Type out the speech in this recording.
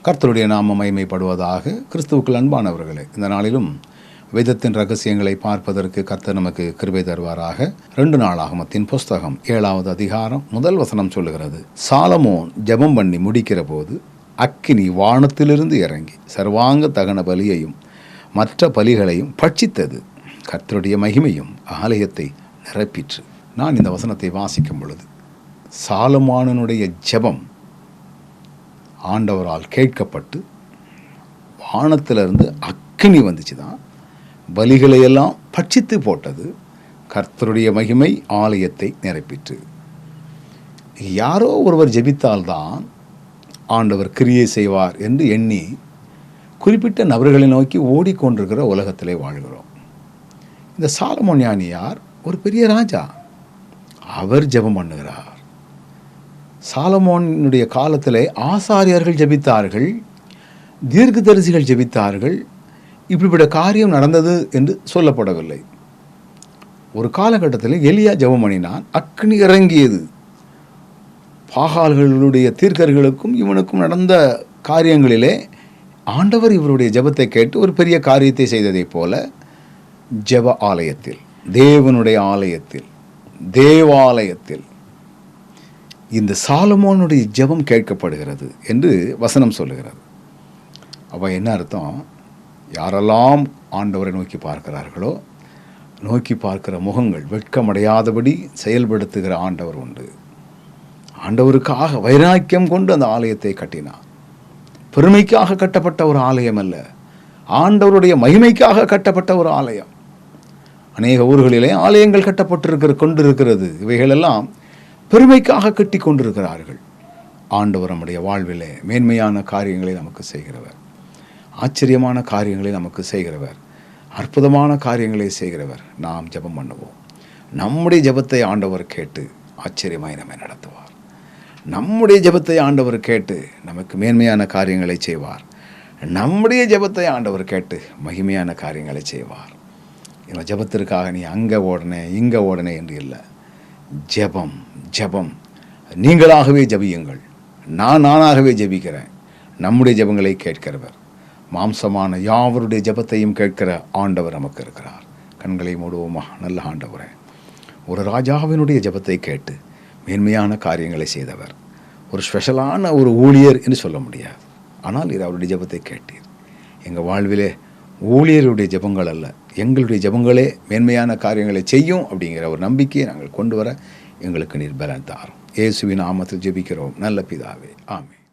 கர்த்தருடைய நாமம் மகிமைப்படுவதாக. கிறிஸ்துவுக்குள் அன்பானவர்களே, இந்த நாளிலும் வேதத்தின் ரகசியங்களை பார்ப்பதற்கு கர்த்தர் நமக்கு கிருபை தருவாராக. 2 நாளாகமத்தின் புஸ்தகம் 7வது அதிகாரம் 1 வசனம் சொல்லுகிறது, சாலமோன் ஜெபம் பண்ணி முடிக்கிற போது அக்கினி வானத்திலிருந்து இறங்கி சர்வாங்க தகன பலியையும் மற்ற பலிகளையும் பட்சித்தது, கர்த்தருடைய மகிமையும் ஆலயத்தை நிரப்பிற்று. நான் இந்த வசனத்தை வாசிக்கும் பொழுது சாலமோனுடைய ஜெபம் ஆண்டவரால் கேட்கப்பட்டு வானத்திலிருந்து அக்கினி வந்துச்சு தான், பலிகளையெல்லாம் பட்சித்து போட்டது, கர்த்தருடைய மகிமை ஆலயத்தை நிரப்பிற்று. யாரோ ஒருவர் ஜெபித்தால்தான் ஆண்டவர் கிரியை செய்வார் என்று எண்ணி குறிப்பிட்ட நபர்களை நோக்கி ஓடிக்கொண்டிருக்கிற உலகத்திலே வாழ்கிறோம். இந்த சாலமோன் ஞானியார் ஒரு பெரிய ராஜா, அவர் ஜெபம் பண்ணுகிறார். சாலமோனுடைய காலத்தில் ஆசாரியர்கள் ஜெபித்தார்கள், தீர்க்கதரிசிகள் ஜெபித்தார்கள். இப்படிப்பட்ட காரியம் நடந்தது என்று சொல்லப்படவில்லை. ஒரு காலகட்டத்தில் எலியா ஜெபம் பண்ணினான், அக்னி இறங்கியது. பாகால்களுடைய தீர்க்கர்களுக்கும் இவனுக்கும் நடந்த காரியங்களிலே ஆண்டவர் இவருடைய ஜெபத்தை கேட்டு ஒரு பெரிய காரியத்தை செய்ததைப் போல ஜெப ஆலயத்தில், தேவனுடைய ஆலயத்தில், தேவாலயத்தில் இந்த சாலமோனுடைய ஜெபம் கேட்கப்படுகிறது என்று வசனம் சொல்லுகிறது. அப்போ என்ன அர்த்தம்? யாரெல்லாம் ஆண்டவரை நோக்கி பார்க்கிறார்களோ, நோக்கி பார்க்கிற முகங்கள் வெட்கமடையாதபடி செயல்படுத்துகிற ஆண்டவர் உண்டு. ஆண்டவருக்காக வைராக்கியம் கொண்டு அந்த ஆலயத்தை கட்டினார். பெருமைக்காக கட்டப்பட்ட ஒரு ஆலயம் அல்ல, ஆண்டவருடைய மகிமைக்காக கட்டப்பட்ட ஒரு ஆலயம். அநேக ஊர்களிலே ஆலயங்கள் கொண்டிருக்கிறது. இவைகளெல்லாம் பெருமைக்காக கட்டி கொண்டிருக்கிறார்கள். ஆண்டவர் நம்முடைய வாழ்விலே மேன்மையான காரியங்களை நமக்கு செய்கிறவர், ஆச்சரியமான காரியங்களை நமக்கு செய்கிறவர், அற்புதமான காரியங்களை செய்கிறவர். நாம் ஜெபம் பண்ணுவோம். நம்முடைய ஜெபத்தை ஆண்டவர் கேட்டு ஆச்சரியமாய் நம்மை நடத்துவார். நம்முடைய ஜெபத்தை ஆண்டவர் கேட்டு நமக்கு மேன்மையான காரியங்களை செய்வார். நம்முடைய ஜெபத்தை ஆண்டவர் கேட்டு மகிமையான காரியங்களை செய்வார். இவன் ஜெபத்திற்காக நீ அங்கே ஓடனே இங்கே ஓடனே என்று இல்லை. ஜெபம் ஜெபம் நீங்களாகவே ஜெபியுங்கள். நானாகவே ஜெபிக்கிறேன். நம்முடைய ஜெபங்களை கேட்கிறவர், மாம்சமான யாவருடைய ஜெபத்தையும் கேட்கிற ஆண்டவர் நமக்கு இருக்கிறார். கண்களை மூடுவோமா? நல்ல ஆண்டவரே, ஒரு ராஜாவினுடைய ஜெபத்தை கேட்டு மேன்மையான காரியங்களை செய்தவர், ஒரு ஸ்பெஷலான ஒரு ஊழியர் என்று சொல்ல முடியாது. ஆனால் இது அவருடைய ஜெபத்தை கேட்டீர். எங்கள் வாழ்விலே ஊழியருடைய ஜெபங்கள் அல்ல, எங்களுடைய ஜெபங்களே மேன்மையான காரியங்களை செய்யும் அப்படிங்கிற ஒரு நம்பிக்கையை நாங்கள் கொண்டு வர எங்களுக்கு நீர் பலன் தாரும். இயேசுவின் நாமத்தில் ஜெபிக்கிறோம் நல்ல பிதாவே, ஆமென்.